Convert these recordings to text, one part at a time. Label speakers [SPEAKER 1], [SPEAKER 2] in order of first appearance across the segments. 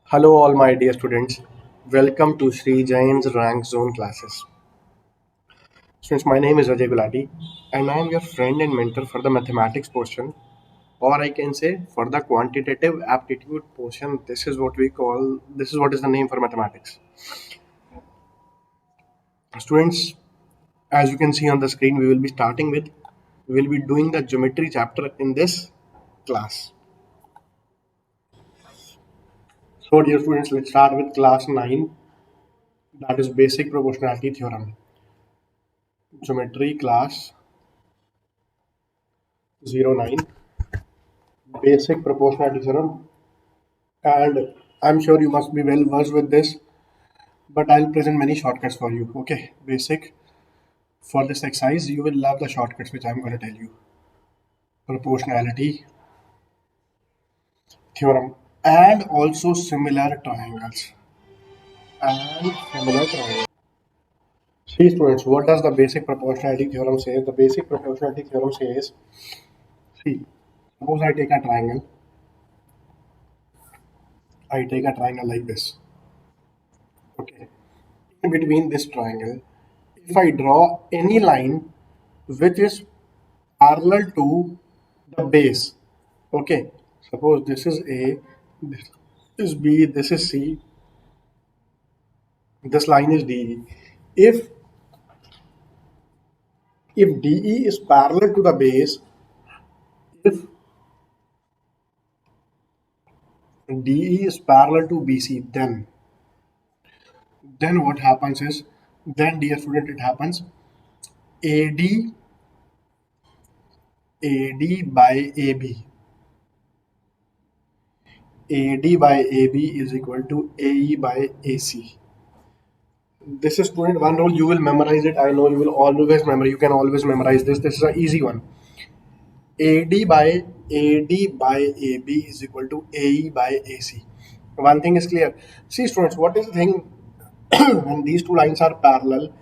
[SPEAKER 1] Hello, all my dear students. Welcome to Sri Jain's Rank Zone classes. Students, my name is Ajay Gulati, and I am your friend and mentor for the mathematics portion, or I can say for the quantitative aptitude portion. This is what is the name for mathematics. Students, as you can see on the screen, we will be doing the geometry chapter in this class. So, dear students, let's start with class 9, that is basic proportionality theorem. Geometry class 09. Basic proportionality theorem, and I'm sure you must be well versed with this, but I'll present many shortcuts for you. Okay, basic. For this exercise, you will love the shortcuts which I'm going to tell you. Proportionality theorem and also similar triangles. And similar triangles. See, students, what does the basic proportionality theorem say? The basic proportionality theorem says, see, suppose I take a triangle like this. Okay, in between this triangle, if I draw any line which is parallel to the base. Okay, suppose this is A, this is B, this is C, this line is DE. If DE is parallel to the base, if DE is parallel to BC, then what happens is, then dear student, it happens AD by AB. AD by AB is equal to AE by AC. This is student one rule. You will memorize it. I know you will always memorize. You can always memorize this. This is an easy one. AD by AB is equal to AE by AC. One thing is clear. See, students, what is the thing when these two lines are parallel?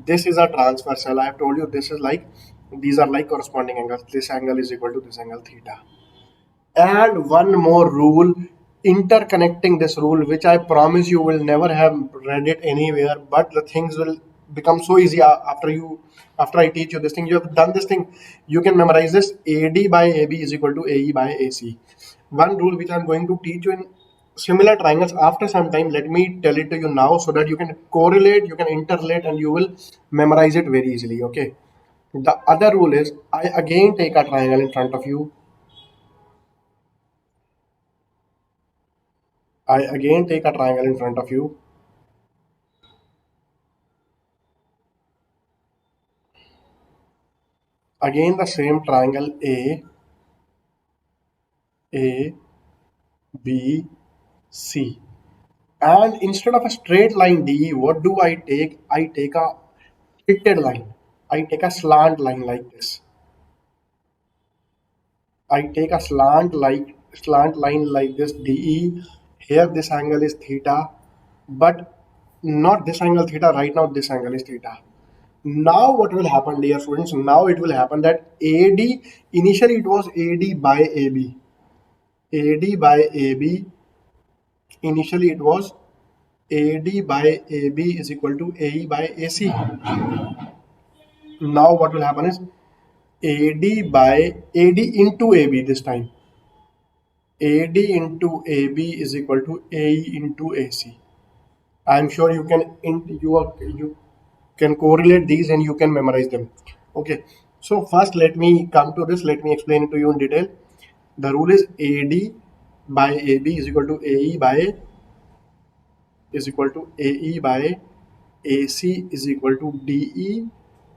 [SPEAKER 1] This is a transversal. I have told you this is like these are like corresponding angles. This angle is equal to this angle theta. And one more rule, interconnecting this rule, which I promise you will never have read it anywhere, but the things will become so easy after I teach you this thing. You have done this thing, you can memorize this. AD by AB is equal to AE by AC. One rule which I'm going to teach you in similar triangles after some time. Let me tell it to you now so that you can correlate, you can interrelate, and you will memorize it very easily. Okay, the other rule is, I again take a triangle in front of you. I again take a triangle in front of you. Again the same triangle A, B, C. And instead of a straight line DE, what do I take? I take a tilted line. I take a slant line like this. I take a slant line like this DE. Here this angle is theta, but not this angle theta. Right now this angle is theta. Now what will happen, dear students? Now it will happen that AD, initially it was AD by AB. AD by AB, initially it was AD by AB is equal to AE by AC. Now what will happen is AD by AD into AB this time. AD into AB is equal to AE into AC. I'm sure you can correlate these and you can memorize them. Okay. So first let me come to this. Let me explain it to you in detail. The rule is AD by AB is equal to AE by AC is equal to DE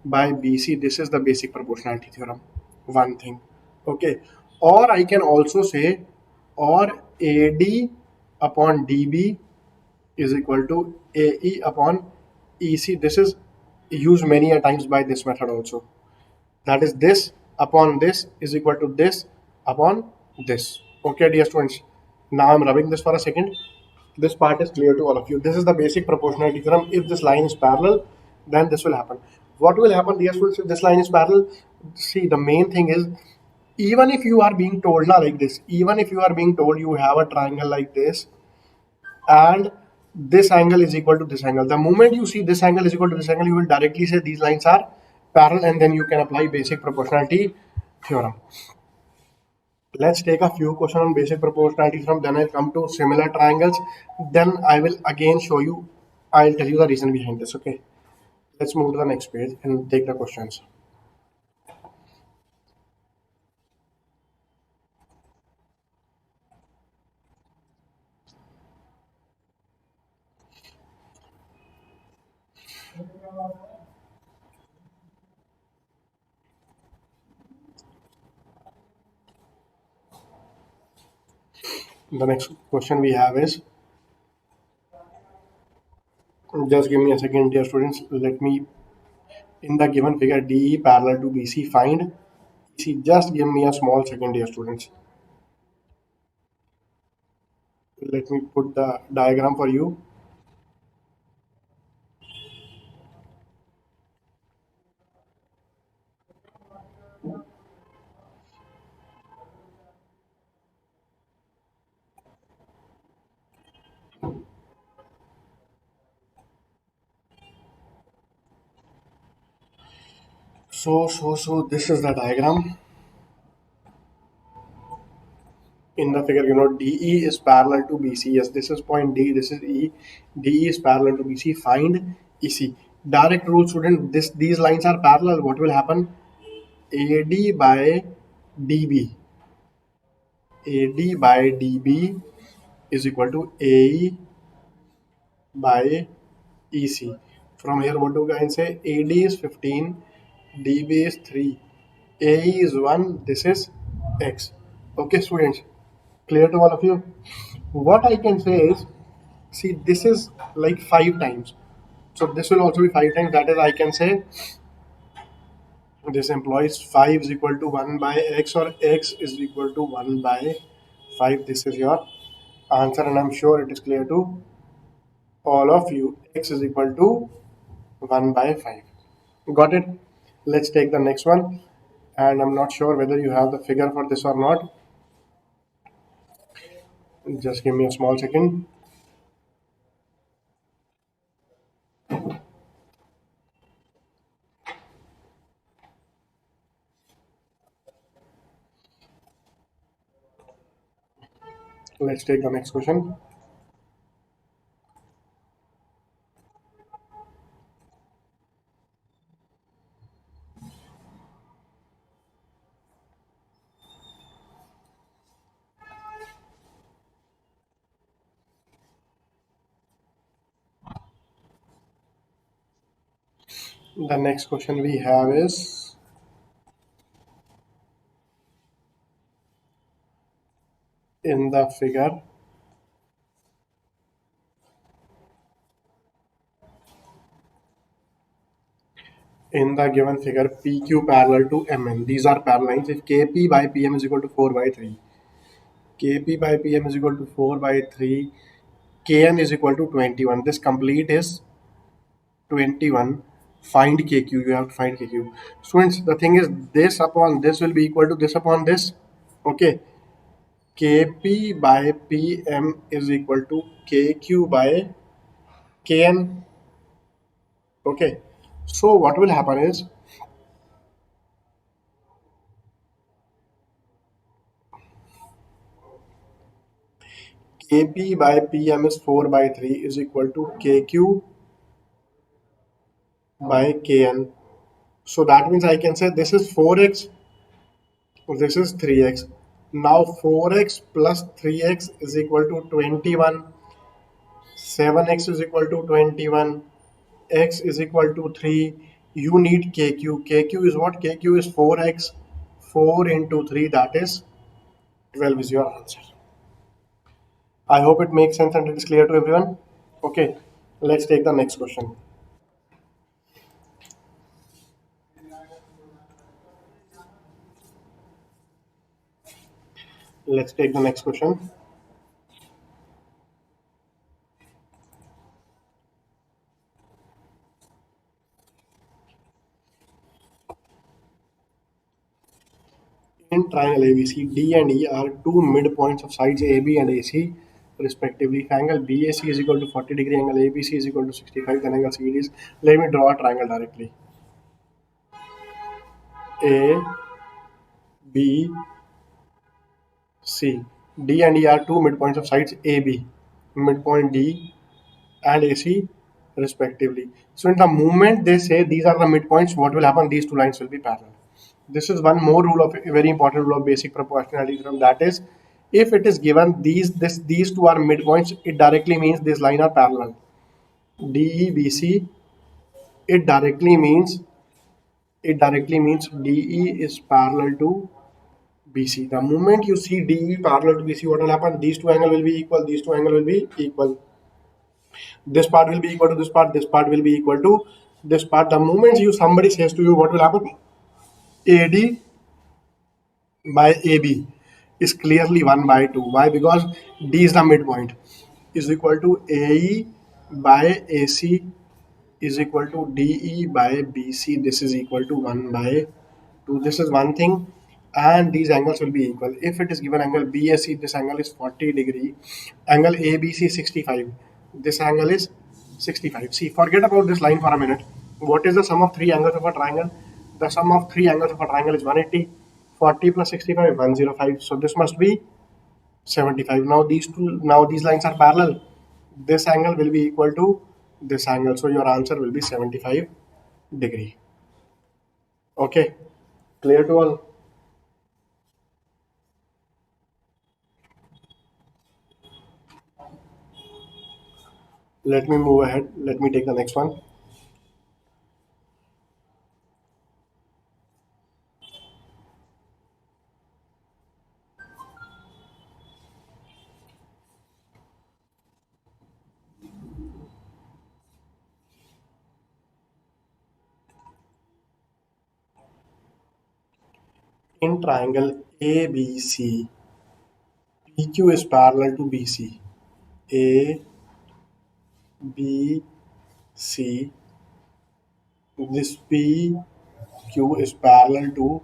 [SPEAKER 1] by BC. This is the basic proportionality theorem. One thing. Okay. Or I can also say, or AD upon DB is equal to AE upon EC. This is used many a times by this method also. That is, this upon this is equal to this upon this. Okay, dear students. Now I'm rubbing this for a second. This part is clear to all of you. This is the basic proportionality theorem. If this line is parallel, then this will happen. What will happen, dear students, if this line is parallel? See, the main thing is, even if you are being told now like this, even if you are being told you have a triangle like this, and this angle is equal to this angle. The moment you see this angle is equal to this angle, you will directly say these lines are parallel, and then you can apply basic proportionality theorem. Let's take a few questions on basic proportionality theorem, then I'll come to similar triangles. Then I will again show you, I'll tell you the reason behind this. Okay, let's move to the next page and take the questions. The next question we have is, just give me a second, dear students. Let me, in the given figure DE parallel to BC, find EC. Just give me a small second, dear students. Let me put the diagram for you. So this is the diagram. In the figure, DE is parallel to BC. Yes, this is point D, this is E. DE is parallel to BC. Find EC. Direct rule, student. These lines are parallel. What will happen? AD by DB. AD by DB is equal to AE by EC. From here, what do we can say? AD is 15, DB is 3, AE is 1, this is X. Okay, students, clear to all of you? What I can say is, see, this is like 5 times. So this will also be 5 times. That is, I can say this implies 5 is equal to 1 by X, or X is equal to 1 by 5. This is your answer, and I'm sure it is clear to all of you. X is equal to 1 by 5. Got it? Let's take the next one. And I'm not sure whether you have the figure for this or not. Just give me a small second. Let's take the next question. The next question we have is, in the figure, given figure, PQ parallel to MN. These are parallel lines. If KP by PM is equal to 4 by 3, KP by PM is equal to 4 by 3, KN is equal to 21. This complete is 21. Find KQ. You have to find KQ. Students, the thing is, this upon this will be equal to this upon this. Okay. Kp by Pm is equal to Kq by Kn. Okay. So what will happen is, Kp by Pm is 4 by 3 is equal to Kq by Kn. So that means I can say this is 4x, this is 3x. Now 4x plus 3x is equal to 21. 7x is equal to 21. X is equal to 3. You need KQ. KQ is what? KQ is 4x. 4 into 3, that is 12 is your answer. I hope it makes sense and it is clear to everyone. Okay, let's take the next question. Let's take the next question. In triangle ABC, D and E are two midpoints of sides AB and AC respectively. If angle BAC is equal to 40 degree, angle ABC is equal to 65, then angle CD is, let me draw a triangle directly. A, B, C. D and E are two midpoints of sides AB, midpoint D and AC respectively. So in the moment they say these are the midpoints, what will happen? These two lines will be parallel. This is one more rule of a very important rule of basic proportionality theorem. That is, if it is given these two are midpoints, it directly means this line are parallel. DEBC, it directly means DE is parallel to BC. The moment you see DE parallel to BC, what will happen? These two angle will be equal. These two angle will be equal. This part will be equal to this part. This part will be equal to this part. The moment somebody says to you, what will happen? AD by AB is clearly 1 by 2. Why? Because D is the midpoint. Is equal to AE by AC is equal to DE by BC. This is equal to 1 by 2. This is one thing, and these angles will be equal. If it is given angle BAC, this angle is 40 degree. Angle ABC is 65. This angle is 65. See, forget about this line for a minute. What is the sum of three angles of a triangle? The sum of three angles of a triangle is 180. 40 plus 65, 105. So this must be 75. Now these lines are parallel. This angle will be equal to this angle. So your answer will be 75 degree. Okay, clear to all? Let me move ahead. Let me take the next one. In triangle ABC, PQ is parallel to BC. A, B, C. This PQ is parallel to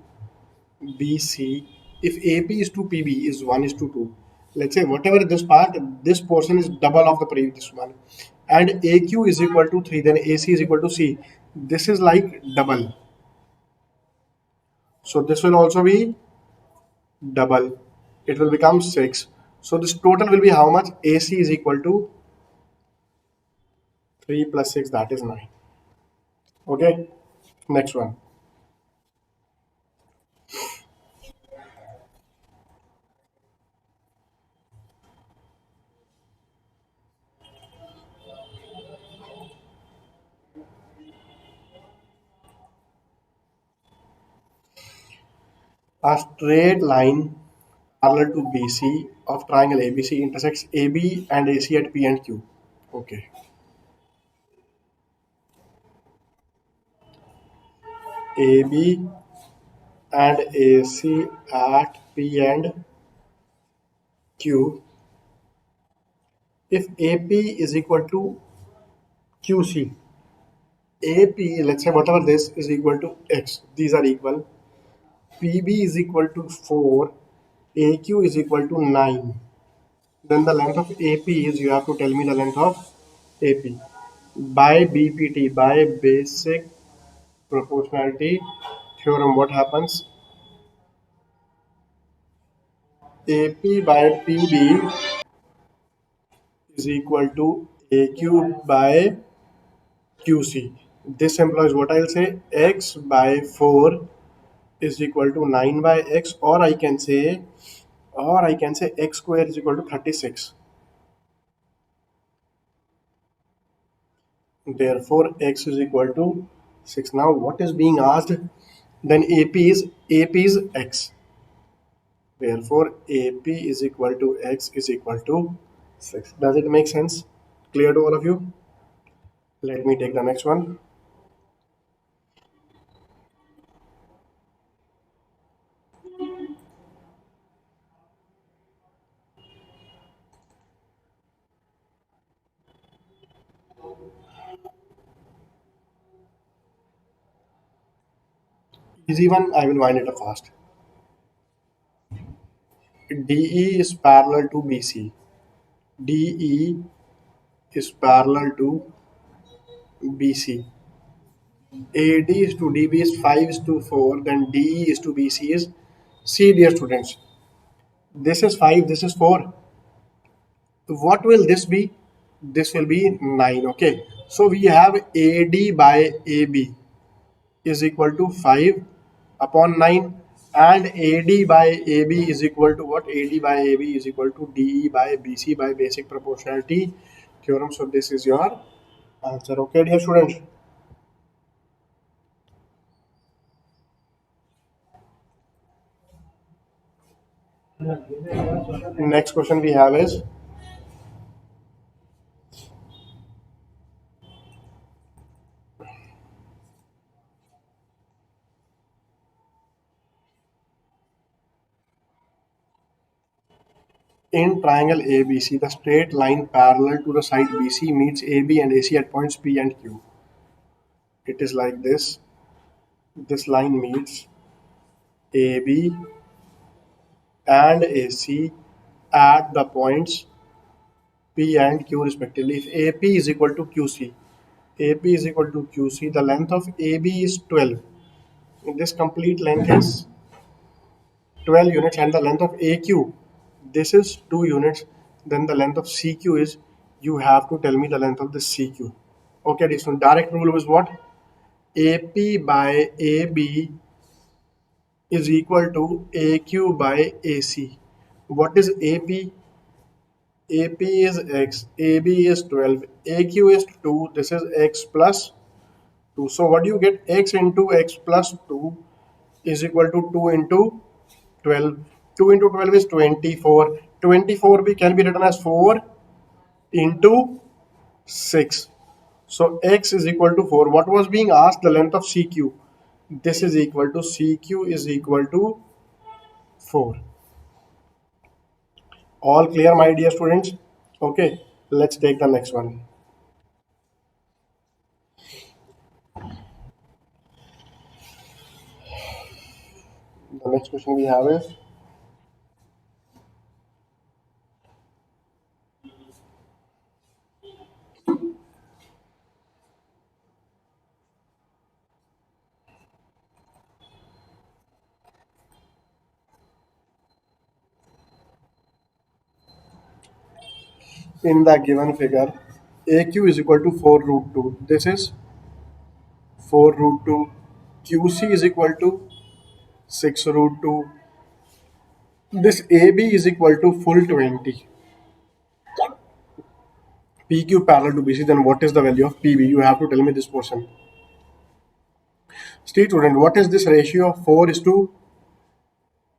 [SPEAKER 1] BC. If AP is to PB is 1 is to 2. Let's say whatever this part, this portion is double of the previous one. And AQ is equal to 3, then AC is equal to C. This is like double. So this will also be double. It will become 6. So this total will be how much? AC is equal to 3 plus 6, that is 9. Okay, next one. A straight line parallel to BC of triangle ABC intersects AB and AC at P and Q. Okay. AB and AC at P and Q. If AP is equal to QC, AP, let's say whatever this is equal to X, these are equal. PB is equal to 4, AQ is equal to 9. Then the length of AP is, you have to tell me the length of AP. By BPT, by basic proportionality theorem, what happens? AP by PB is equal to AQ by QC. This implies what I'll say, X by 4 is equal to 9 by X, or I can say X square is equal to 36. Therefore, X is equal to 6. Now, what is being asked? Then AP is X. Therefore, AP is equal to X is equal to 6. Does it make sense? Clear to all of you? Let me take the next one. Easy one, I will wind it up fast. DE is parallel to BC. DE is parallel to BC. AD is to DB is 5 is to 4, then DE is to BC is, see dear students, this is 5, this is 4. What will this be? This will be 9. Okay, so we have AD by AB is equal to 5 upon 9, and AD by AB is equal to what? AD by AB is equal to DE by BC by basic proportionality theorem. So this is your answer. Okay dear students. Next question we have is, in triangle ABC, the straight line parallel to the side BC meets AB and AC at points P and Q. It is like this. This line meets AB and AC at the points P and Q respectively. If AP is equal to QC, AP is equal to QC, the length of AB is 12. This complete length is 12 units, and the length of AQ, this is 2 units. Then the length of CQ is, you have to tell me the length of the CQ. Okay, this one direct rule was what? AP by AB is equal to AQ by AC. What is AP? AP is X, AB is 12, AQ is 2, this is X plus 2. So what do you get? X into X plus 2 is equal to 2 into 12. 2 into 12 is 24. 24 can be written as 4 into 6. So X is equal to 4. What was being asked? The length of CQ. This is equal to, CQ is equal to 4. All clear, my dear students? Okay, let's take the next one. The next question we have is, in the given figure, AQ is equal to 4 root 2. This is 4 root 2. QC is equal to 6 root 2. This AB is equal to full 20. PQ parallel to BC, then what is the value of PB? You have to tell me this portion. Student, what is this ratio of 4 is to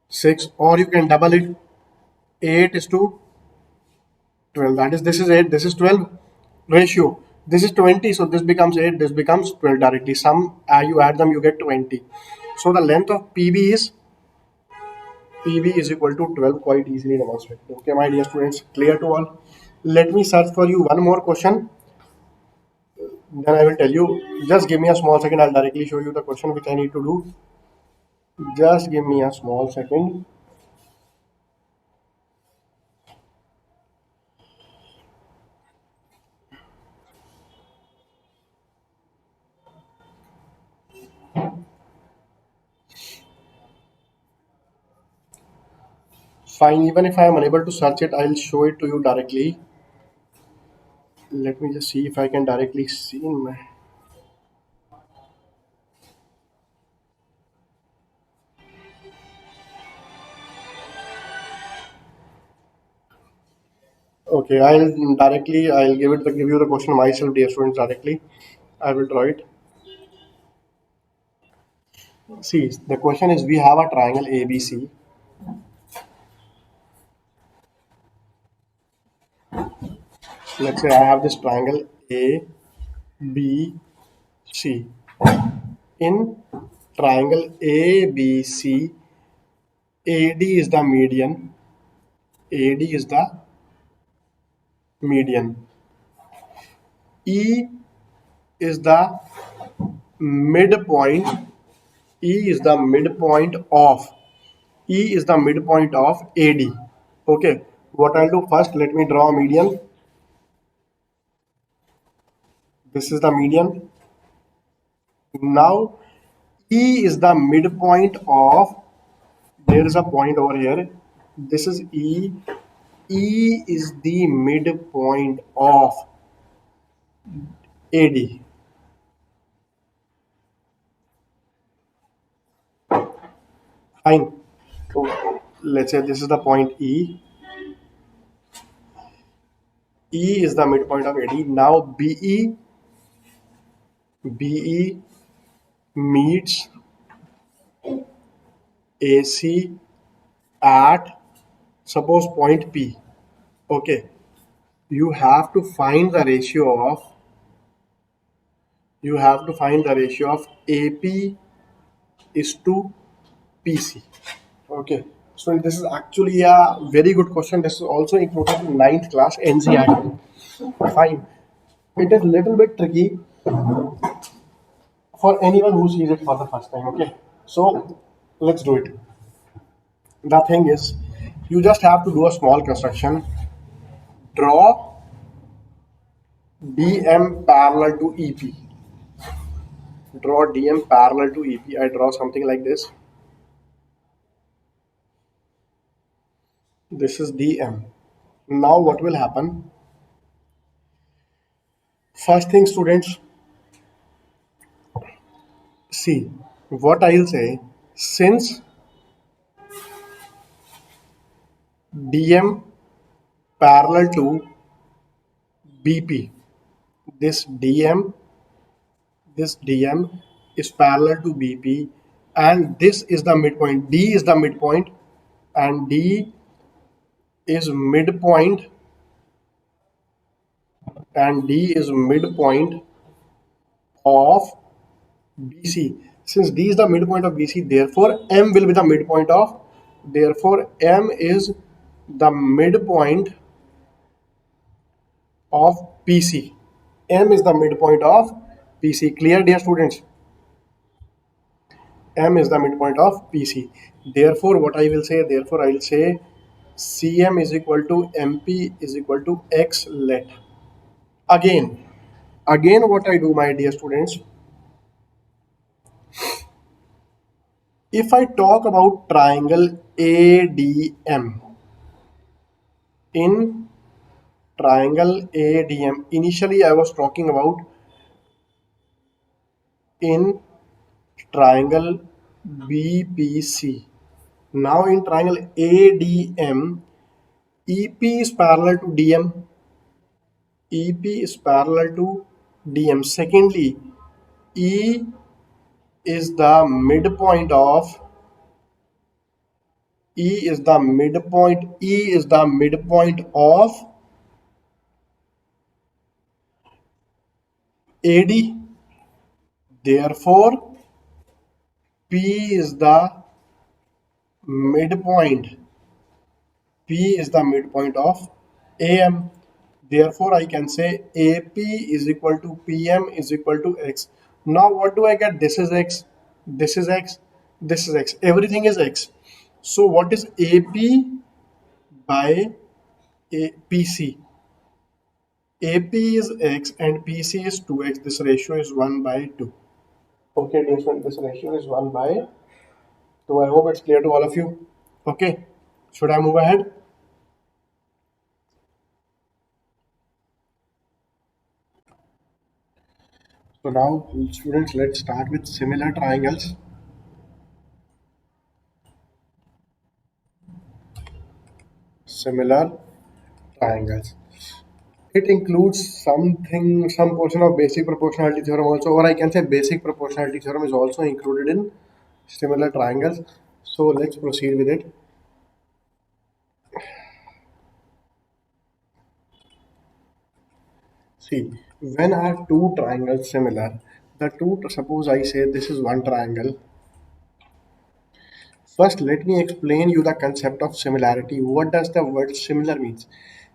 [SPEAKER 1] 6, or you can double it, 8 is to 12. That is, this is 8, this is 12 ratio. This is 20, so this becomes 8, this becomes 12 directly. You add them, you get 20. So the length of PB is equal to 12, quite easily demonstrated. Okay, my dear students, clear to all? Let me search for you one more question. Then I will tell you. Just give me a small second. I'll directly show you the question which I need to do. Just give me a small second. Fine. Even if I am unable to search it, I'll show it to you directly. Let me just see if I can directly see in my. Okay, I'll give you the question myself, dear students, directly. I will draw it. See, the question is, we have a triangle ABC. Let's say I have this triangle A, B, C. In triangle ABC, AD is the median. AD is the median. E is the midpoint. E is the midpoint of AD. Okay. What I'll do first, let me draw a median. This is the median. Now E is the midpoint of, there is a point over here. This is E. E is the midpoint of AD. Fine. So let's say this is the point E. E is the midpoint of AD. Now BE meets AC at, suppose, point P. Okay. You have to find the ratio of, AP is to PC. Okay. So this is actually a very good question. This is also included in ninth class NCERT. Fine. It is little bit tricky for anyone who sees it for the first time. Okay. So let's do it. The thing is, you just have to do a small construction. Draw DM parallel to EP. Draw DM parallel to EP. I draw something like this. This is DM. Now what will happen? First thing, students, see what I'll say. Since DM parallel to BP, this DM, this DM is parallel to BP, and this is the midpoint. D is the midpoint, and D is midpoint, and D is midpoint of BC. Since D is the midpoint of BC, therefore M will be the midpoint of, therefore M is the midpoint of PC. M is the midpoint of PC. Clear, dear students? M is the midpoint of PC. Therefore, what I will say, therefore I will say CM is equal to MP is equal to X let. Again, what I do, my dear students, if I talk about triangle ADM, in triangle ADM, initially I was talking about in triangle BPC. Now in triangle ADM, EP is parallel to DM. EP is parallel to DM. Secondly, E is the midpoint of, E is the midpoint of AD. Therefore, P is the midpoint. P is the midpoint of AM. Therefore, I can say AP is equal to PM is equal to X. Now, what do I get? This is X, this is X, this is X. Everything is X. So, what is AP by PC? AP is X and PC is 2X. This ratio is 1 by 2. Okay, dear friend, this ratio is 1 by 2. I hope it's clear to all of you. Okay, should I move ahead? So now, students, let's start with similar triangles. Similar triangles. It includes something, some portion of basic proportionality theorem also, or I can say basic proportionality theorem is also included in similar triangles. So let's proceed with it. See, when are two triangles similar, suppose I say this is one triangle. First, let me explain you the concept of similarity. What does the word similar means?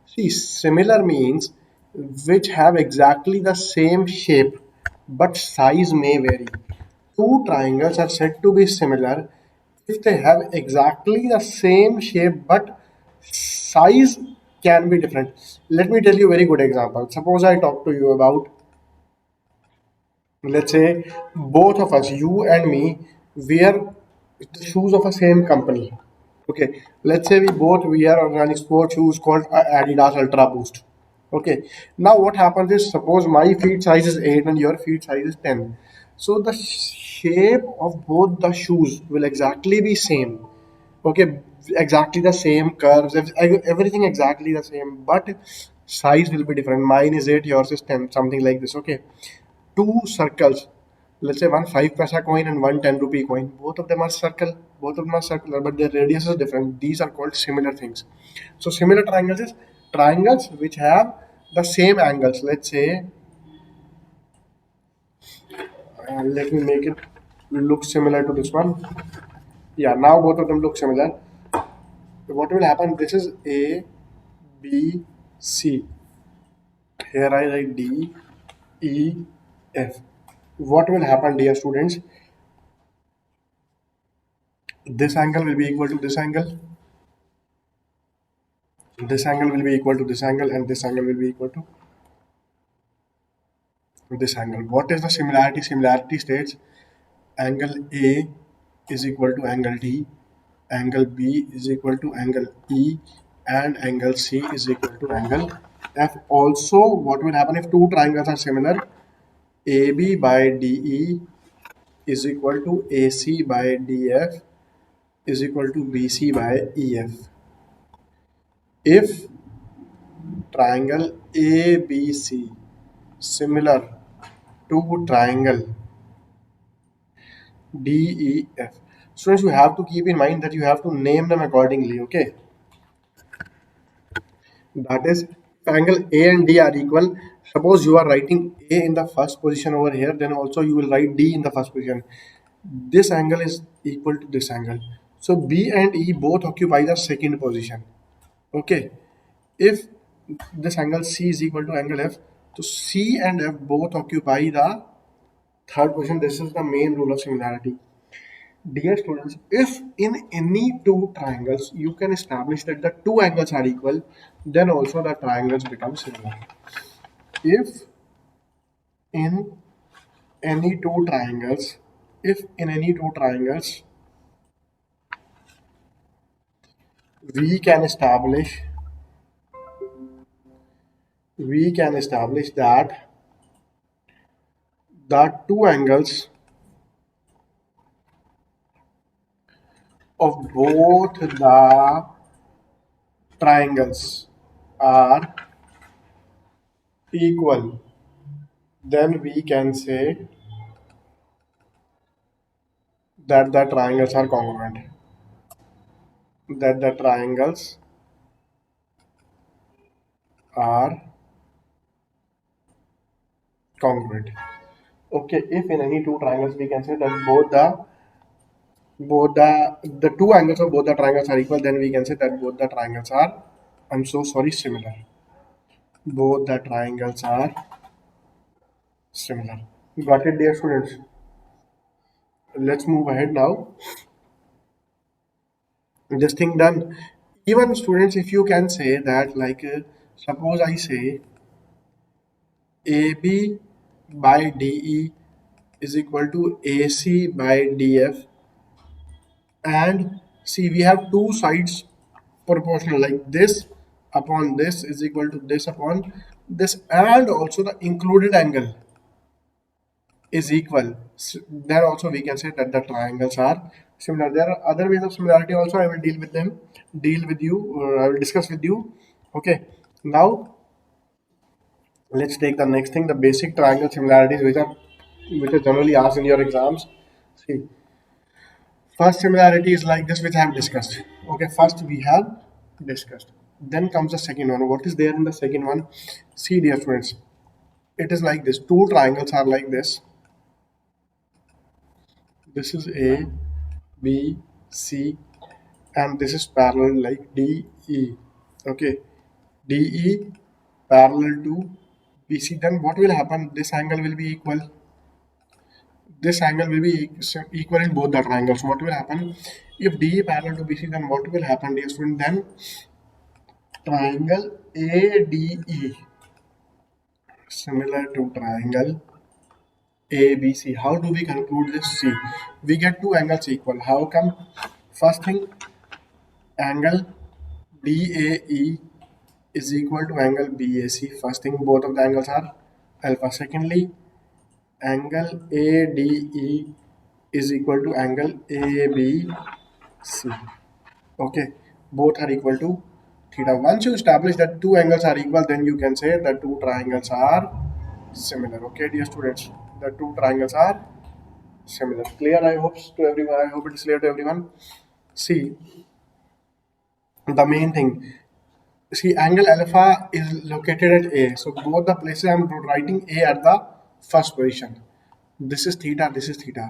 [SPEAKER 1] See, similar means which have exactly the same shape, but size may vary. Two triangles are said to be similar if they have exactly the same shape, but size can be different. Let me tell you a very good example. Suppose I talk to you about, let's say, both of us, you and me, wear the shoes of a same company. Okay, let's say we both wear running sport shoes called Adidas Ultra Boost. Okay, now what happens is, suppose my feet size is 8 and your feet size is 10. So the shape of both the shoes will exactly be same. Okay, exactly the same curves, everything exactly the same, but size will be different. Mine is 8, yours is 10, something like this. Okay, two circles, let's say one 5 paisa coin and one 10 rupee coin, both of them are circle, both of them are circular, but their radius is different. These are called similar things. So similar triangles is triangles which have the same angles. Let's say, let me make it look similar to this one. Yeah, now both of them look similar. What will happen, this is A, B, C. Here I write D, E, F. What will happen, dear students? This angle will be equal to this angle. This angle will be equal to this angle, and this angle will be equal to this angle. What is the similarity? Similarity states angle A is equal to angle D, angle B is equal to angle E, and angle C is equal to angle F. Also, what will happen if two triangles are similar? AB by DE is equal to AC by DF is equal to BC by EF. If triangle ABC similar to triangle DEF. Students, you have to keep in mind that you have to name them accordingly. Okay, that is, if angle A and D are equal, suppose you are writing A in the first position over here, then also you will write D in the first position. This angle is equal to this angle. So B and E both occupy the second position. Okay, if this angle C is equal to angle F, so C and F both occupy the third position. This is the main rule of similarity. Dear students, if in any two triangles you can establish that the two angles are equal, then also the triangles become similar. If in any two triangles, if in any two triangles we can establish that the two angles of both the triangles are equal, then we can say that the triangles are congruent. That the triangles are congruent. Okay, if in any two triangles we can say that both the two angles of both the triangles are equal, then we can say that both the triangles are, I'm so sorry, similar. Both the triangles are similar. Got it, dear students? Let's move ahead now. This thing done. Even students, if you can say that, like, suppose I say AB by DE is equal to AC by DF, and see, we have two sides proportional, like this upon this is equal to this upon this, and also the included angle is equal. Then also we can say that the triangles are similar. There are other ways of similarity also. I will deal with you, or I will discuss with you. Okay, now let's take the next thing, the basic triangle similarities, which are generally asked in your exams. See, first similarity is like this, which I have discussed. Okay, first we have discussed. Then comes the second one. What is there in the second one? See, dear friends, it is like this. Two triangles are like this. This is A, B, C, and this is parallel like D, E. Okay, D, E parallel to B, C. Then what will happen? This angle will be equal. This angle will be equal in both the triangles. What will happen if D parallel to BC? Then what will happen, dear student? Then triangle ADE similar to triangle ABC. How do we conclude this? See, we get two angles equal. How come? First thing, angle DAE is equal to angle BAC. First thing, both of the angles are alpha. Secondly, angle ADE is equal to angle ABC. Okay, both are equal to theta. Once you establish that two angles are equal, then you can say that two triangles are similar. Okay, dear students, the two triangles are similar. Clear? I hope to everyone. I hope it's clear to everyone. See, the main thing. See, angle alpha is located at A. So both the places I'm writing A at the first position. This is theta. This is theta.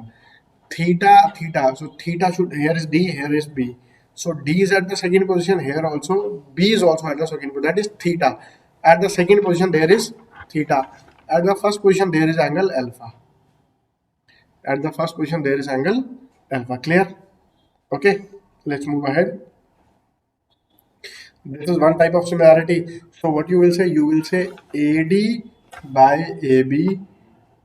[SPEAKER 1] Theta, theta. So theta should, here is D, here is B. So D is at the second position. Here also B is also at the second position. That is theta. At the second position there is theta. At the first position there is angle alpha. At the first position there is angle alpha. Clear? Okay. Let's move ahead. This is one type of similarity. So what you will say? You will say AD by AB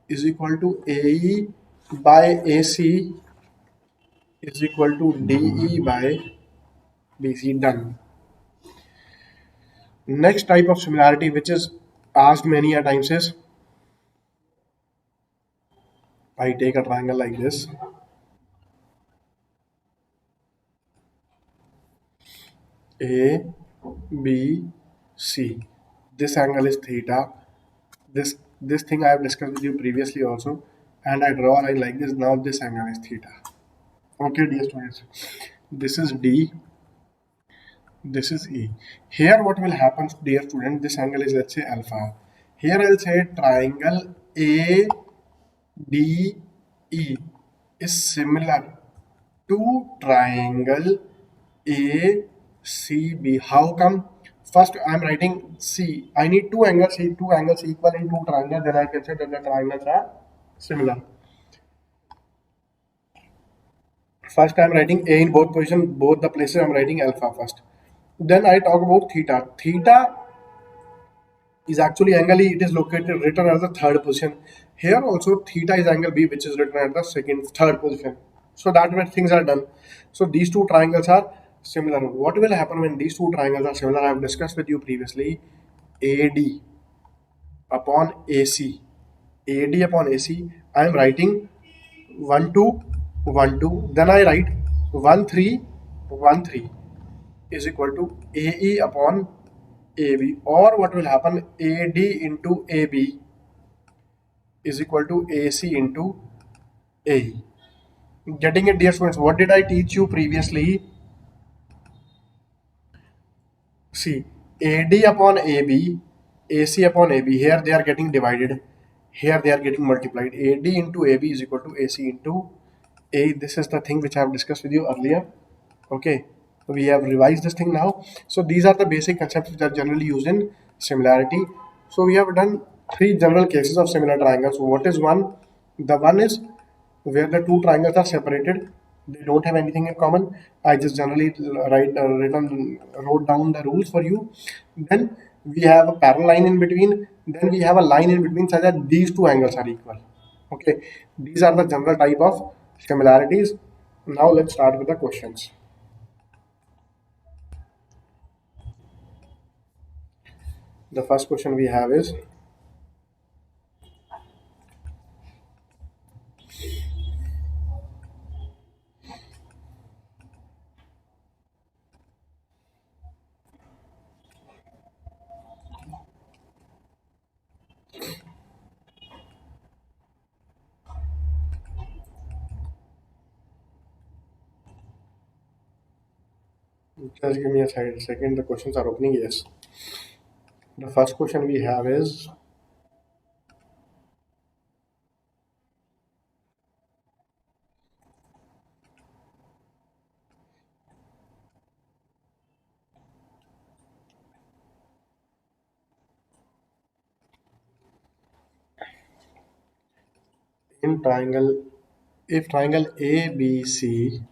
[SPEAKER 1] is equal to AE by AC is equal to DE by BC. Done. Next type of similarity which is asked many a times is, I take a triangle like this. A, B, C. This angle is theta. This thing I have discussed with you previously also, and I draw a line like this. Now this angle is theta. Okay, dear students. This is D. This is E. Here what will happen, dear student? This angle is, let's say, alpha. Here I'll say triangle A D E is similar to triangle ACB. How come? First, I'm writing C. I need two angles, two angles equal in two triangles. Then I can say that the triangles are similar. First, I'm writing A in both positions, both the places. I'm writing alpha first. Then I talk about theta. Theta is actually angle E. It is located written as the third position. Here also theta is angle B, which is written at the third position. So that way things are done. So these two triangles are similar. What will happen when these two triangles are similar? I have discussed with you previously. AD upon AC. AD upon AC. I am writing 1 2 1 2. Then I write 1 3 1 3 is equal to AE upon AB, or what will happen, AD into AB is equal to AC into AE. Getting it, dear students? What did I teach you previously? See, AD upon AB, AC upon AB, here they are getting divided, here they are getting multiplied. AD into AB is equal to AC into A. This is the thing which I have discussed with you earlier. Okay, we have revised this thing now. So these are the basic concepts which are generally used in similarity. So we have done three general cases of similar triangles. What is one? The one is where the two triangles are separated. They don't have anything in common. I just generally wrote down the rules for you. Then we have a parallel line in between. Then we have a line in between such that these two angles are equal. Okay, these are the general type of similarities. Now let's start with the questions. The first question we have is, just give me a second, the questions are opening. Yes. The first question we have is, in triangle, if triangle ABC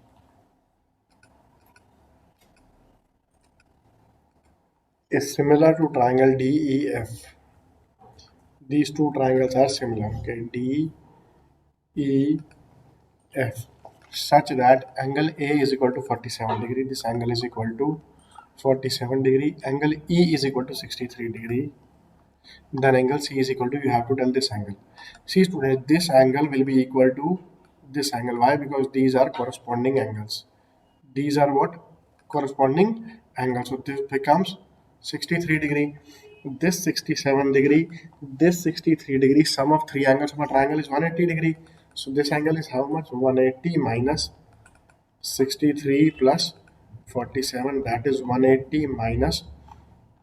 [SPEAKER 1] is similar to triangle DEF. These two triangles are similar. Okay, DEF, such that angle A is equal to 47 degree. This angle is equal to 47 degree. Angle E is equal to 63 degree. Then angle C is equal to, you have to tell this angle. See students, this angle will be equal to this angle. Why? Because these are corresponding angles. These are what? Corresponding angles. So this becomes 63 degree. This 67 degree. This 63 degree. Sum of three angles of a triangle is 180 degree. So this angle is how much? 180 minus 63 plus 47. That is 180 minus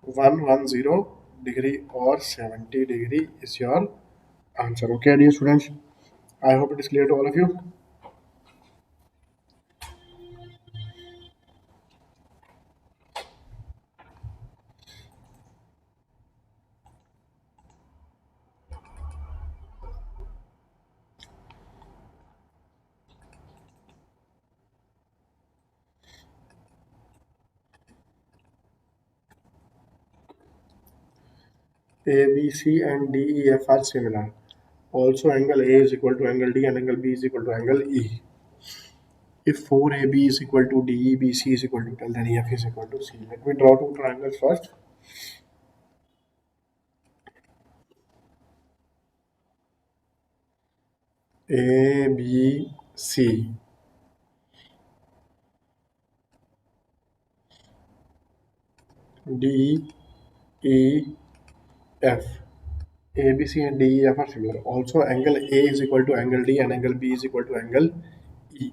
[SPEAKER 1] 110 degree or 70 degree is your answer. Okay, dear students, I hope it is clear to all of you. ABC and DEF are similar. Also, angle A is equal to angle D and angle B is equal to angle E. If 4AB is equal to DE, BC is equal to 10, then EF is equal to C. Let me draw two triangles first. A, B, C. D, E, F. ABC and DEF are similar. Also, angle A is equal to angle D and angle B is equal to angle E.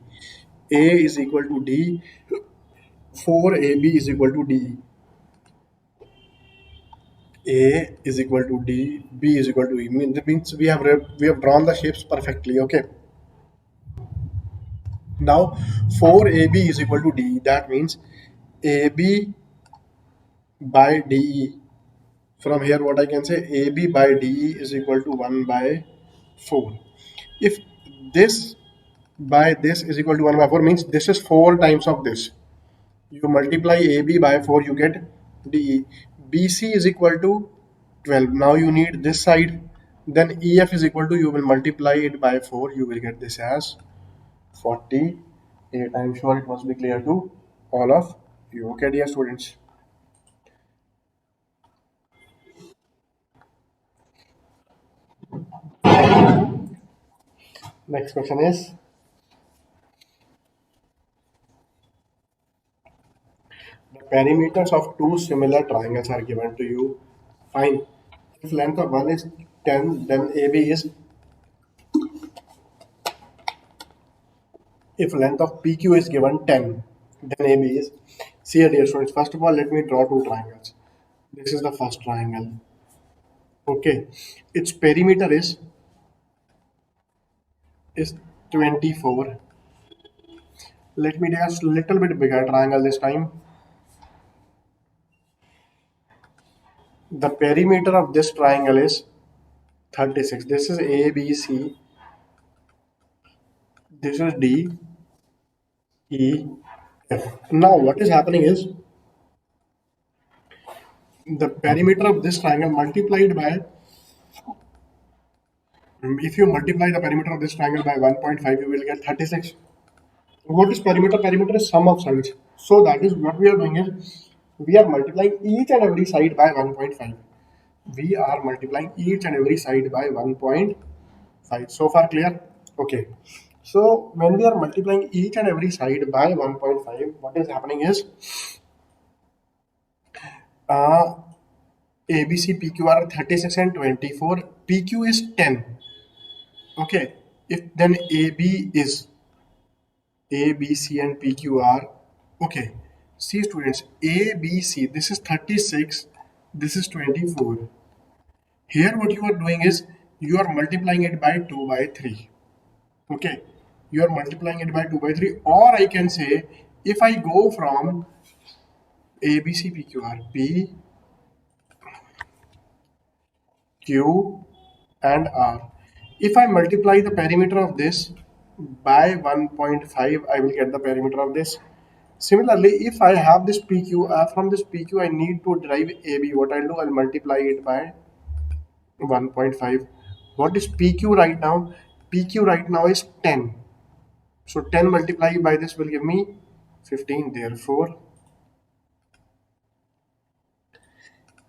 [SPEAKER 1] A is equal to D, 4AB is equal to DE. A is equal to D, B is equal to E. That means we have drawn the shapes perfectly. Okay. Now 4AB is equal to DE. That means AB by DE. From here, what I can say, AB by DE is equal to 1 by 4. If this by this is equal to 1 by 4, means this is 4 times of this. You multiply AB by 4, you get DE. BC is equal to 12. Now you need this side. Then EF is equal to, you will multiply it by 4. You will get this as 48. I'm sure it must be clear to all of you. Okay, dear students. Next question is, the perimeters of two similar triangles are given to you. Fine. If length of one is 10, then AB is, if length of PQ is given 10, then AB is. See here, dear students. First of all, let me draw two triangles. This is the first triangle. Okay. Its perimeter is 24. Let me just little bit bigger triangle this time. The perimeter of this triangle is 36. This is ABC. This is D, E, F. Now what is happening is, the perimeter of this triangle multiplied by, if you multiply the perimeter of this triangle by 1.5, you will get 36. What is perimeter? Perimeter is sum of sides. So that is what we are doing is, we are multiplying each and every side by 1.5. We are multiplying each and every side by 1.5. So far clear? Okay. So when we are multiplying each and every side by 1.5, what is happening is, uh, ABC, PQ are 36 and 24. PQ is 10. Okay. If then ABC and PQ are, okay. See students, ABC, this is 36, this is 24. Here what you are doing is, you are multiplying it by 2 by 3. Okay. You are multiplying it by 2 by 3. Or I can say, if I go from ABC, PQ are P, Q and R. If I multiply the perimeter of this by 1.5, I will get the perimeter of this. Similarly, if I have this PQ, from this PQ I need to derive AB. What I'll do, I'll multiply it by 1.5. What is PQ right now? PQ right now is 10. So 10 multiplied by this will give me 15. Therefore,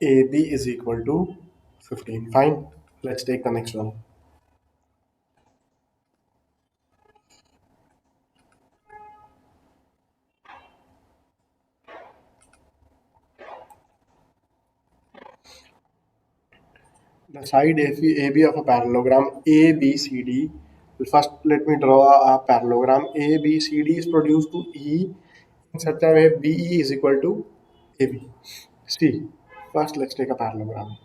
[SPEAKER 1] AB is equal to 15. Fine. Let's take the next one. The side AB of a parallelogram ABCD. First, let me draw a parallelogram. ABCD is produced to E in such a way BE is equal to AB. See, first let's take a parallelogram.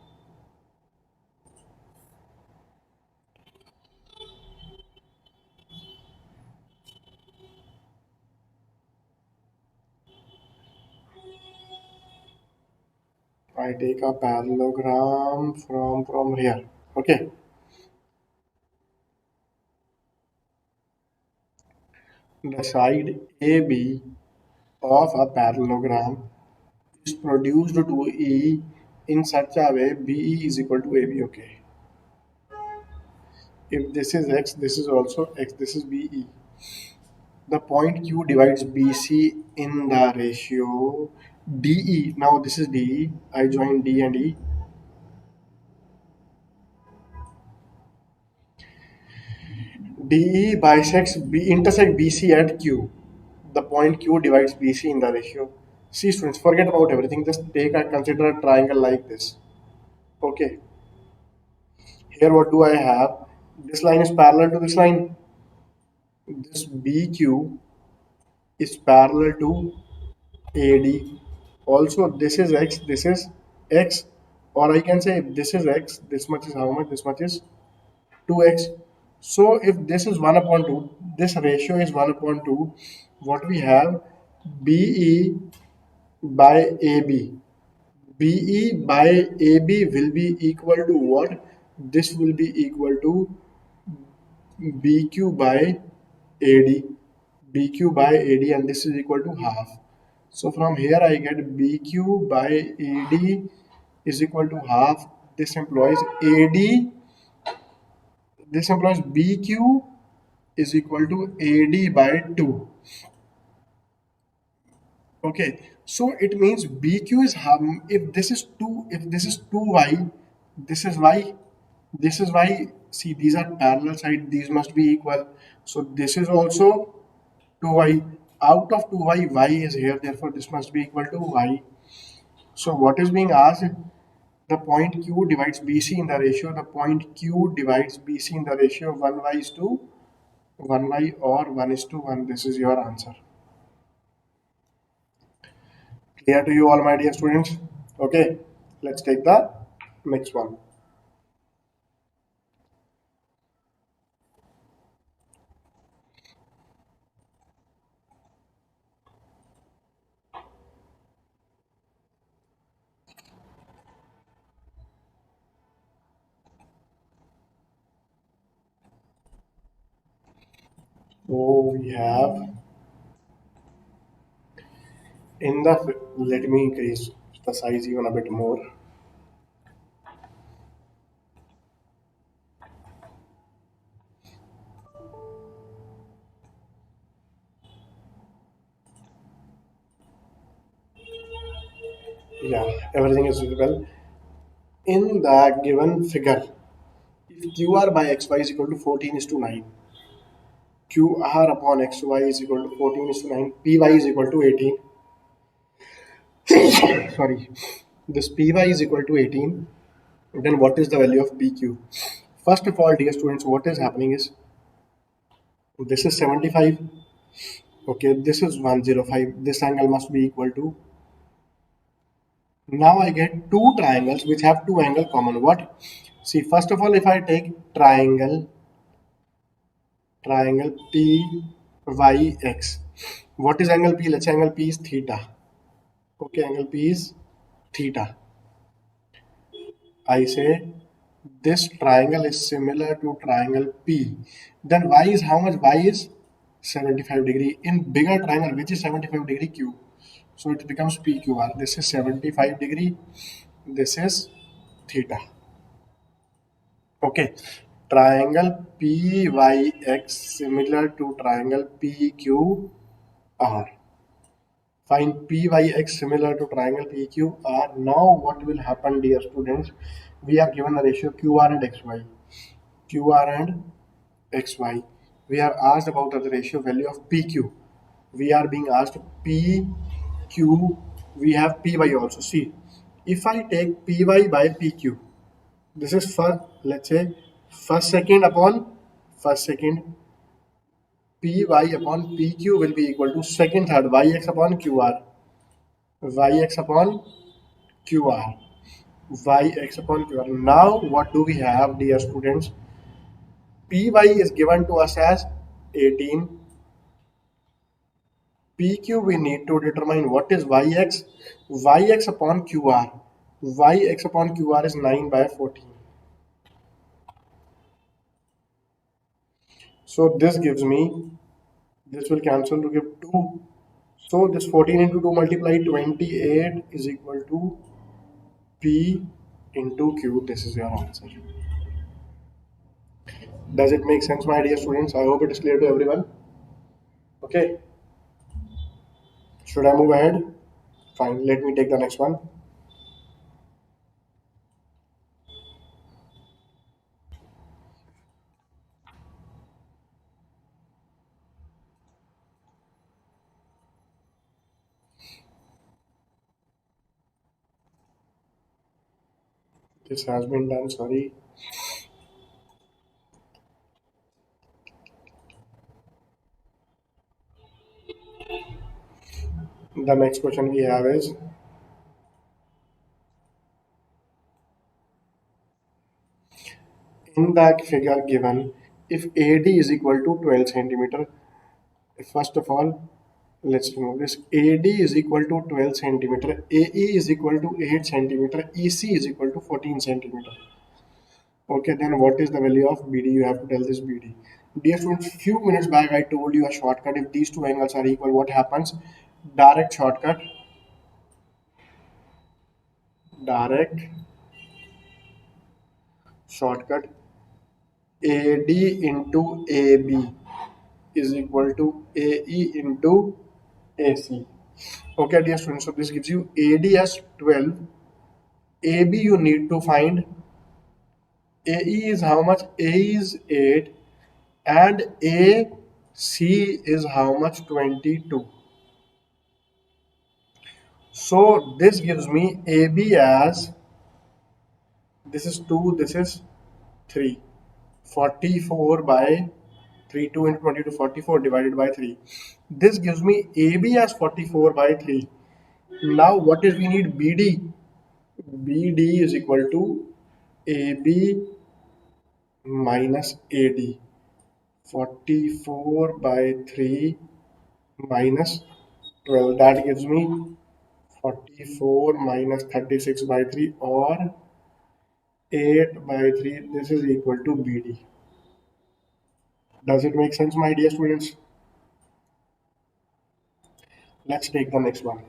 [SPEAKER 1] I take a parallelogram from here. Okay. The side AB of a parallelogram is produced to E in such a way BE is equal to AB. Okay. If this is X, this is also X, this is BE. The point Q divides BC in the ratio DE. Now this is DE. I join D and E. DE bisects intersect BC at Q. The point Q divides BC in the ratio. See students, forget about everything. Just consider a triangle like this. Okay. Here what do I have? This line is parallel to this line. This BQ is parallel to AD. Also, this is X, this is X. Or I can say if this is X, this much is how much? This much is 2X. So if this is 1 upon 2, this ratio is 1 upon 2. What we have? BE by AB. BE by AB will be equal to what? This will be equal to BQ by AD. BQ by AD, and this is equal to half. So from here I get BQ by AD is equal to half. This implies AD, this implies BQ is equal to AD by 2. Okay, so it means BQ is if this is 2, if this is 2y, this is y, this is y. See, these are parallel side, these must be equal. So this is also 2y. Out of 2y, y is here, therefore this must be equal to y. So what is being asked? The point Q divides BC in the ratio. The point Q divides BC in the ratio 1y is to 1y or 1 is to 1. This is your answer. Clear to you all, my dear students? Okay, let's take the next one. So we have in the, let me increase the size even a bit more. Yeah, everything is visible. In the given figure, if QR by XY is equal to 14 is to 9, QR upon XY is equal to 14 is to 9, PY is equal to 18. Sorry, this PY is equal to 18. Then what is the value of PQ? First of all, dear students, what is happening is this is 75. Okay, this is 105. This angle must be equal to. Now I get two triangles which have two angles common. What? See, first of all, if I take triangle PYX. What is angle P? Let's say angle P is theta. Okay, angle P is theta. I say this triangle is similar to triangle P. Then Y is how much? Y is 75 degree in bigger triangle, which is 75 degree cube. So it becomes PQR. This is 75 degree. This is theta. Okay. Triangle PYX similar to triangle PQR. Find PYX similar to triangle PQR. Now what will happen, dear students? We are given a ratio QR and XY. QR and XY. We are asked about the ratio value of PQ. We are being asked PQ. We have PY also. See, if I take PY by PQ, this is for, let's say, first second upon first second. Py upon PQ will be equal to second third YX upon QR. YX upon QR. YX upon QR. Now, what do we have, dear students? PY is given to us as 18. PQ we need to determine what is YX. YX upon QR. YX upon QR is 9 by 14. So this gives me, this will cancel to give 2. So this 14 into 2 multiply 28 is equal to P into Q. This is your answer. Does it make sense, my dear students? I hope it is clear to everyone. Okay. Should I move ahead? Fine. Let me take the next one. This has been done. Sorry. The next question we have is, in the figure given, if AD is equal to 12 centimeter, first of all, let's remove this. AD is equal to 12 centimeter, AE is equal to 8 centimeter, EC is equal to 14 centimeter. Okay, then what is the value of BD? You have to tell this BD. Dear students, few minutes back I told you a shortcut. If these two angles are equal, what happens? Direct shortcut. Direct shortcut. AD into AB is equal to AE into AC. Okay, dear students, so this gives you AD as 12. AB you need to find. AE is how much? AE is 8 and AC is how much? 22. So this gives me AB as, this is 2, this is 3. 44 by 3, 2 into 20 to 44 divided by 3. This gives me AB as 44 by 3. Now what is we need? BD. BD is equal to AB minus AD. 44 by 3 minus 12. That gives me 44 minus 36 by 3 or 8 by 3. This is equal to BD. Does it make sense, my dear students? Let's take the next one.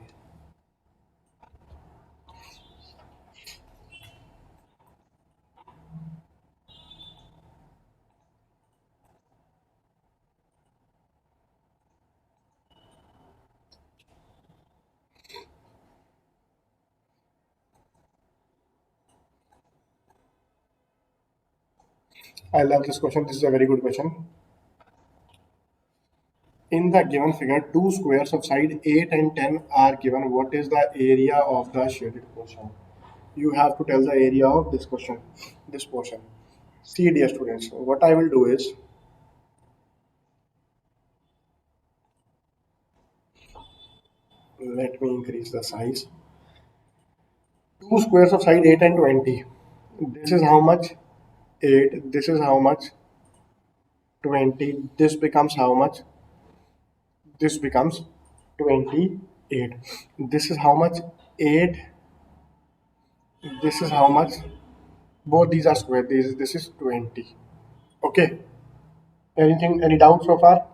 [SPEAKER 1] I love this question. This is a very good question. In the given figure, two squares of side 8 and 10 are given. What is the area of the shaded portion? You have to tell the area of this question, this portion. See, dear students, what I will do is, let me increase the size. Two squares of side 8 and 20. This is how much? 8. This is how much? 20. This becomes how much? This becomes 28. This is how much? 8. This is how much? Both these are square. This is 20. Okay. Anything, any doubt so far?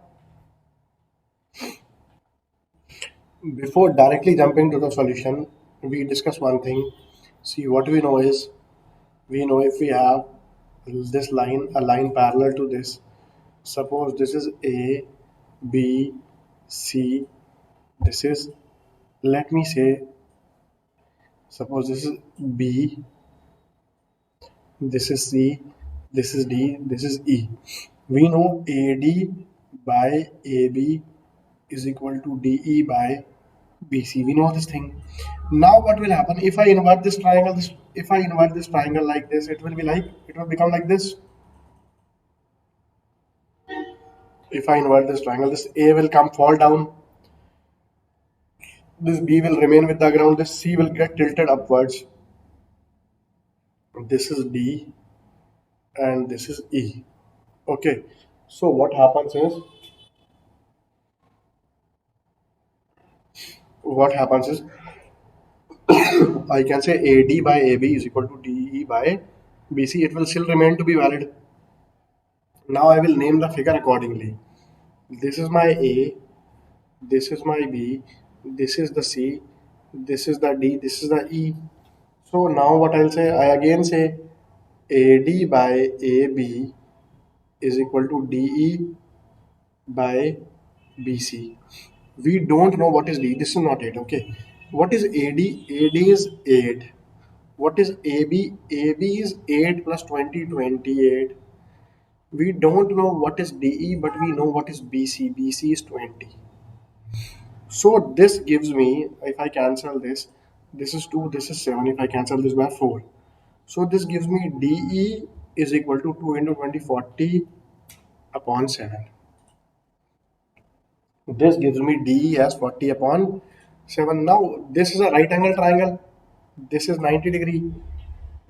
[SPEAKER 1] Before directly jumping to the solution, we discuss one thing. See, what we know is, we know if we have this line, a line parallel to this, suppose this is A, B, C, this is, let me say, suppose this is B, this is C, this is D, this is E. We know AD by AB is equal to DE by BC. We know this thing. Now what will happen if I invert this triangle? If I invert this triangle like this, it will be like, it will become like this. If I invert this triangle, this A will come fall down. This B will remain with the ground. This C will get tilted upwards. This is D and this is E. Okay. So what happens is I can say AD by AB is equal to DE by BC. It will still remain to be valid. Now I will name the figure accordingly. This is my A, this is my B, this is the C, this is the D, this is the E. So now what I'll say, I again say AD by AB is equal to DE by BC. We don't know what is D. This is not 8. Okay. What is AD? AD is 8. What is AB? AB is 8 plus 20, 28. We don't know what is DE, but we know what is BC. BC is 20. So this gives me, if I cancel this is 2, this is 7. If I cancel this by 4. So this gives me DE is equal to 2 into 20, 40 upon 7. This gives me DE as 40 upon 7. Now this is a right angle triangle. This is 90-degree.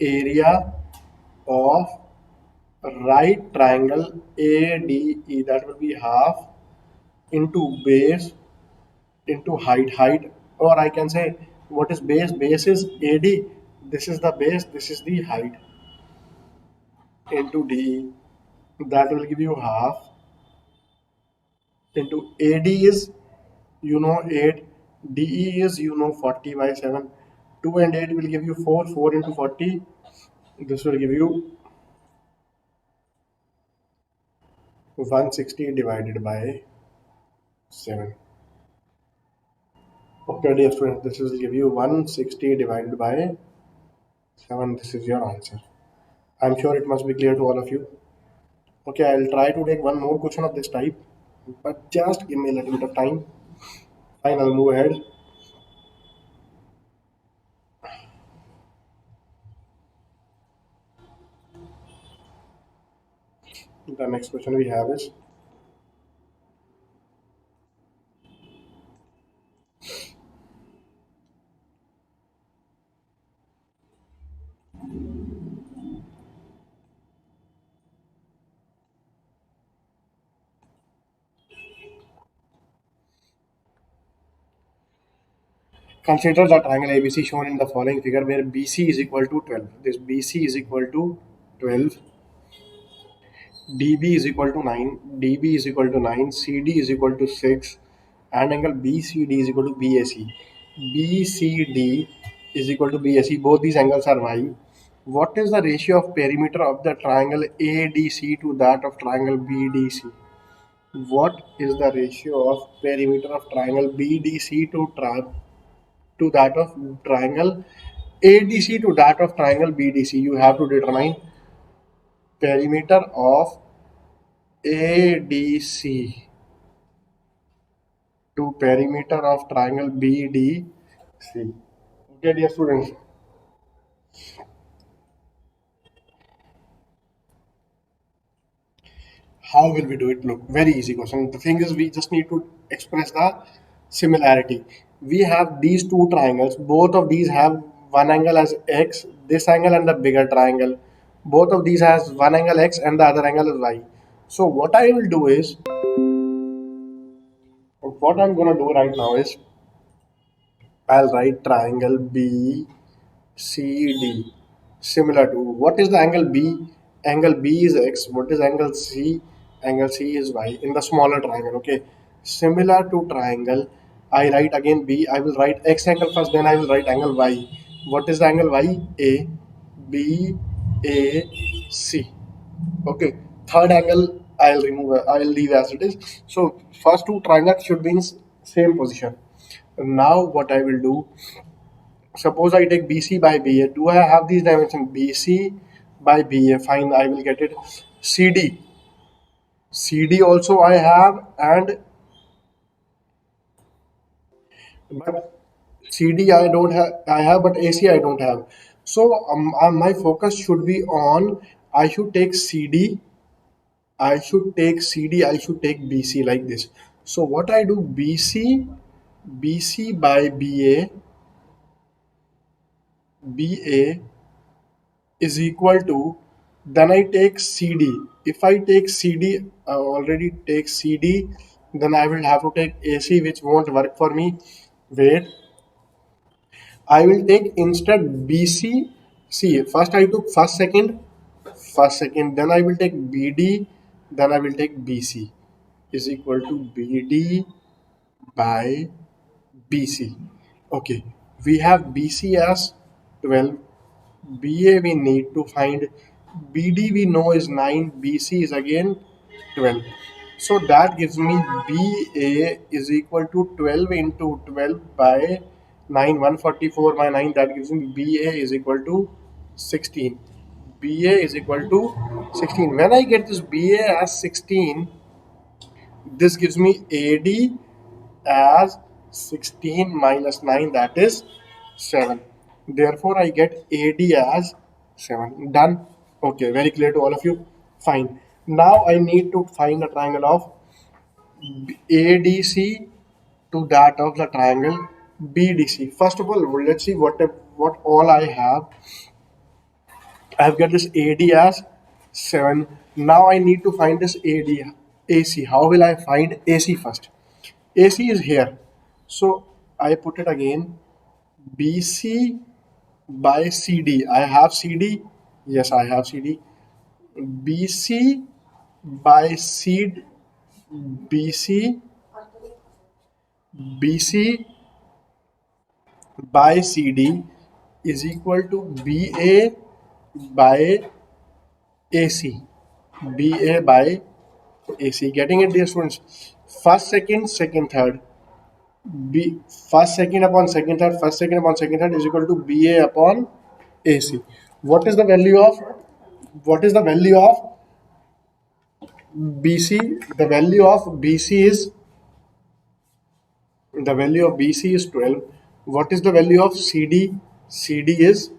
[SPEAKER 1] Area of right triangle ADE, that will be half into base into height, or I can say what is base? Base is AD. This is the base, this is the height, into DE. That will give you half into AD is, you know, 8, DE is, you know, 40 by 7. 2 and 8 will give you 4. 4 into 40, this will give you 160 divided by 7. Okay, dear students, this will give you 160 divided by 7. This is your answer. I'm sure it must be clear to all of you. Okay, I'll try to take one more question of this type, but just give me a little bit of time. Fine, I'll move ahead. The next question we have is, consider the triangle ABC shown in the following figure where BC is equal to 12. This BC is equal to 12. DB is equal to 9, DB is equal to 9, CD is equal to 6, and angle BCD is equal to BAC. BCD is equal to BAC. Both these angles are Y. What is the ratio of perimeter of the triangle ADC to that of triangle BDC? What is the ratio of perimeter of triangle BDC to that of triangle ADC to that of triangle BDC? You have to determine perimeter of ADC to perimeter of triangle BDC. Okay, dear students. How will we do it? Look, very easy question. The thing is, we just need to express the similarity. We have these two triangles. Both of these have one angle as x, this angle and the bigger triangle. Both of these has one angle x and the other angle is y. So what I will do is, what I'm gonna do right now is, I'll write triangle BCD similar to, what is the angle B? Angle B is X. What is angle C? Angle C is Y in the smaller triangle. Okay, similar to triangle. I write again B. I will write X angle first, then I will write angle Y. What is the angle Y? A B A C. Okay. Third angle I'll remove. I'll leave as it is. So first two triangles should be in same position. Now what I will do? Suppose I take BC by BA. Do I have these dimensions? BC by BA. Fine. I will get it. CD. CD also I have, and but CD I don't have. I have, but AC I don't have. So my focus should be on. I should take CD. I should take CD. I should take BC like this. So what I do? BC by BA is equal to, then I take CD. If I take CD, I already take CD, then I will have to take AC, which won't work for me. Wait, I will take instead BC. See, first I took first second, then I will take BD, then I will take BC is equal to BD by BC. Okay, we have BC as 12, BA we need to find, BD we know is 9, BC is again 12. So that gives me BA is equal to 12 into 12 by 9, 144 by 9, that gives me BA is equal to 16. BA is equal to 16. When I get this BA as 16, this gives me AD as 16 minus 9, that is 7. Therefore, I get AD as 7. Done. Okay, very clear to all of you. Fine. Now I need to find the triangle of ADC to that of the triangle BDC. First of all, let's see what all I have. I've got this AD as 7. Now I need to find this AD AC. How will I find AC first? AC is here. So I put it again. BC by CD. I have CD. Yes, I have CD. BC by CD. BC. BC by CD is equal to BA by AC. BA by AC. Getting it, dear students? First, second, third. B first second upon second third, first second upon second third is equal to BA upon AC. What is the value of BC? The value of BC is 12. What is the value of CD? CD is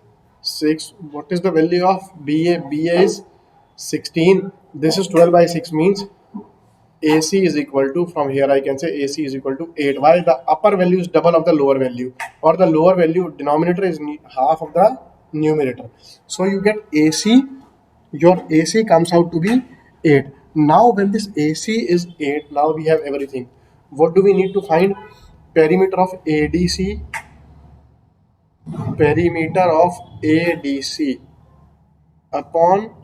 [SPEAKER 1] 6. What is the value of BA? BA is 16. This is 12 by 6 means AC is equal to, from here I can say AC is equal to 8. Why? The upper value is double of the lower value, or the lower value denominator is half of the numerator. So you get AC, your AC comes out to be 8. Now when this AC is 8, now we have everything. What do we need to find? Perimeter of ADC, perimeter of ADC upon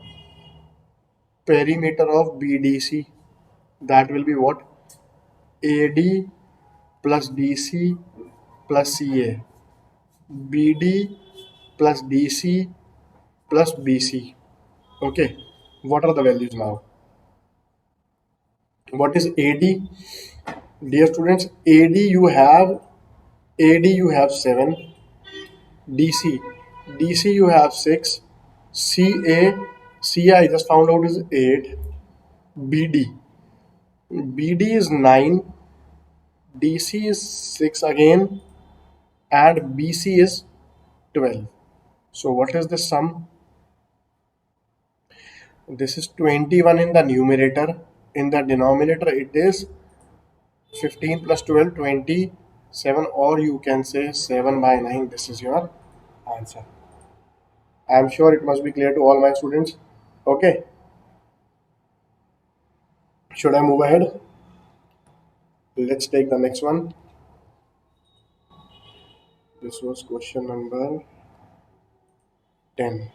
[SPEAKER 1] perimeter of BDC. That will be what? AD plus DC plus CA, BD plus DC plus BC. Okay, what are the values now? What is AD? Dear students, AD you have 7, DC you have 6, CA I just found out is 8, BD BD is 9, DC is 6 again, and BC is 12. So what is the sum? This is 21 in the numerator. In the denominator, it is 15 plus 12, 27, or you can say 7 by 9. This is your answer. I am sure it must be clear to all my students. Okay, should I move ahead? Let's take the next one. This was question number 10.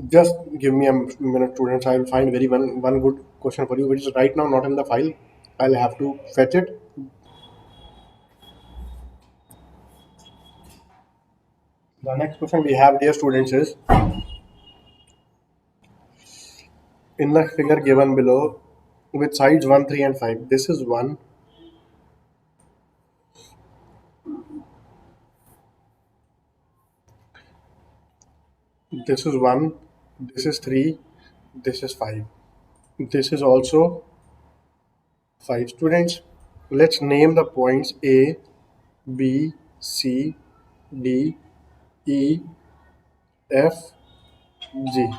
[SPEAKER 1] Just give me a minute, students. I will find very one good question for you, which is right now not in the file. I'll have to fetch it. The next question we have, dear students, is in the figure given below with sides 1, 3, and 5. This is 1, this is 1, this is 3, this is 5. This is also 5. Students, let's name the points A, B, C, D, E, F, G.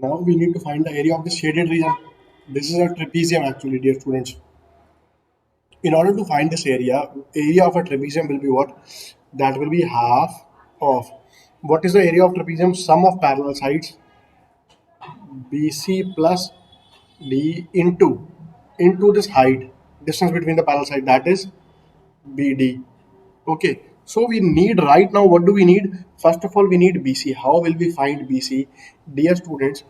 [SPEAKER 1] Now we need to find the area of the shaded region. This is a trapezium actually, dear students. In order to find this area of a trapezium will be what? That will be half of. What is the area of trapezium? Sum of parallel sides BC plus D into this height, distance between the parallel side, that is BD. Okay, so we need right now, what do we need? First of all, we need BC. How will we find BC? Dear students,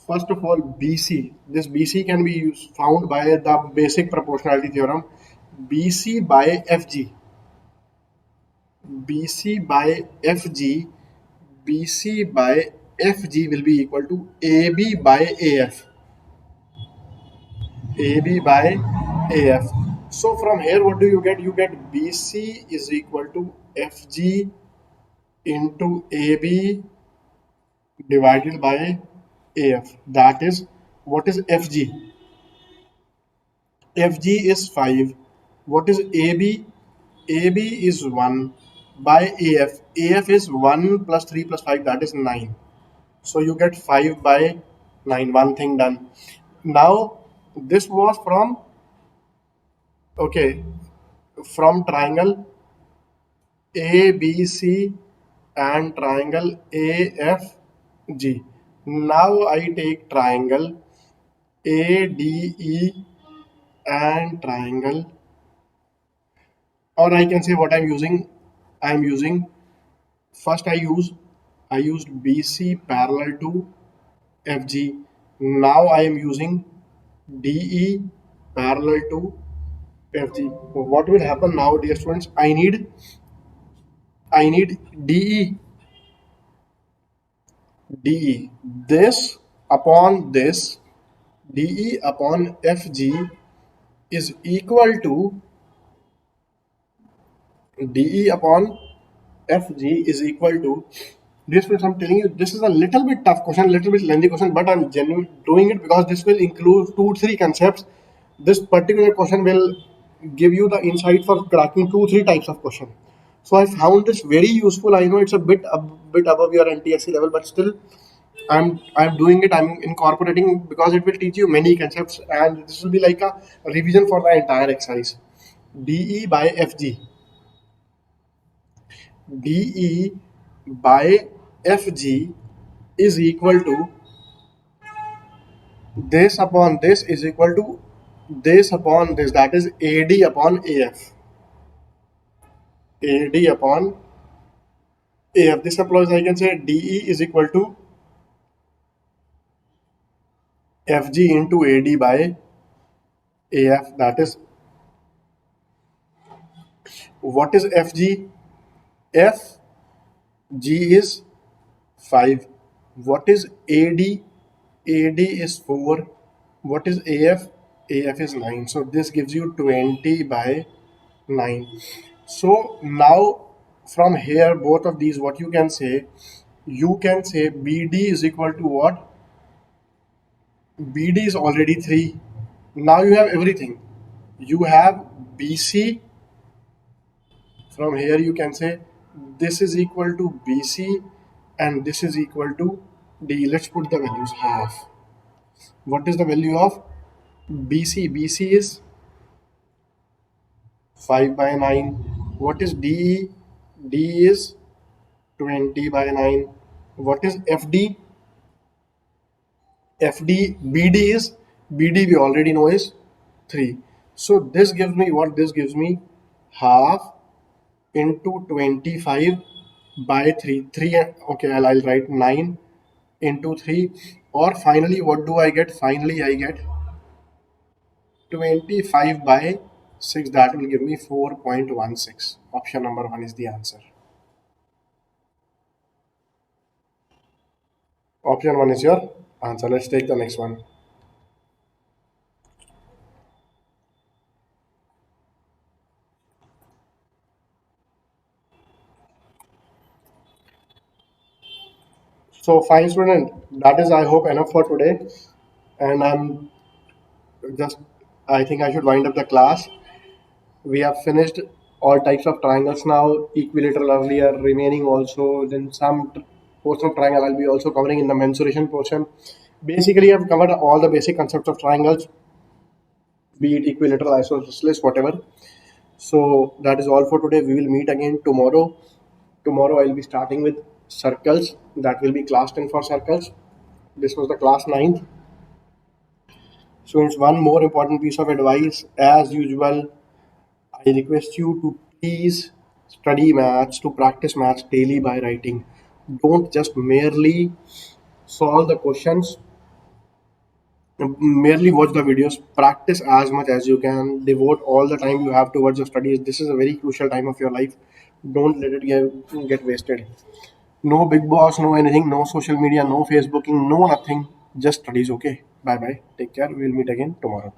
[SPEAKER 1] first of all, BC. This BC can be found by the basic proportionality theorem. BC by FG. BC by FG. BC by FG will be equal to AB by AF. AB by AF. So from here, what do you get? You get BC is equal to FG into AB divided by AF. That is, what is FG? FG is 5. What is AB? AB is 1 by AF. AF is 1 plus 3 plus 5, that is 9. So you get 5 by 9. One thing done. Now, this was from, okay, from triangle ABC and triangle AFG. Now I take triangle ADE and triangle, or I can say what I'm using. I'm using, first I used BC parallel to FG. Now I am using DE parallel to FG. What will happen now, dear students? I need DE. This upon this, DE upon FG is equal to DE upon FG is equal to this. Which I'm telling you, this is a little bit tough question, little bit lengthy question, but I'm genuinely doing it because this will include 2 3 concepts. This particular question will give you the insight for cracking 2 3 types of question. So I found this very useful. I know it's a bit above your NTSC level, but still I'm doing it. I'm incorporating because it will teach you many concepts, and this will be like a revision for the entire exercise. DE by FG. DE by FG is equal to this upon this is equal to this upon this, that is AD upon AF. AD upon AF. This applies, I can say DE is equal to FG into AD by AF. That is, what is FG? FG is 5. What is AD? AD is 4. What is AF? AF is 9. So this gives you 20 by 9. So now from here, both of these, what you can say BD is equal to what? BD is already 3. Now you have everything. You have BC. From here you can say this is equal to BC and this is equal to D. Let's put the values half. What is the value of BC? BC is 5 by 9. What is DE? D is 20 by 9. What is FD? FD, BD is, BD we already know is 3. So this gives me what? This gives me half into 25 by 3. 3, okay, I'll write 9 into 3. Or finally, what do I get? Finally, I get 25 by 6. That will give me 4.16. Option number 1 is the answer. Option 1 is your answer. Let's take the next one. So, fine, student. That is, I hope, enough for today. And just, I think I should wind up the class. We have finished all types of triangles now, equilateral earlier, remaining also. Then some portion of triangle I'll be also covering in the mensuration portion. Basically, I've covered all the basic concepts of triangles, be it equilateral, isosceles, whatever. So that is all for today. We will meet again tomorrow. Tomorrow I'll be starting with circles. That will be class 10 for circles. This was the class 9th. So it's one more important piece of advice. As usual, I request you to please study maths, to practice maths daily by writing. Don't just merely solve the questions, merely watch the videos. Practice as much as you can. Devote all the time you have towards your studies. This is a very crucial time of your life. Don't let it get wasted. No big boss, no anything, no social media, no Facebooking, no nothing. Just studies, okay? Bye bye. Take care. We'll meet again tomorrow.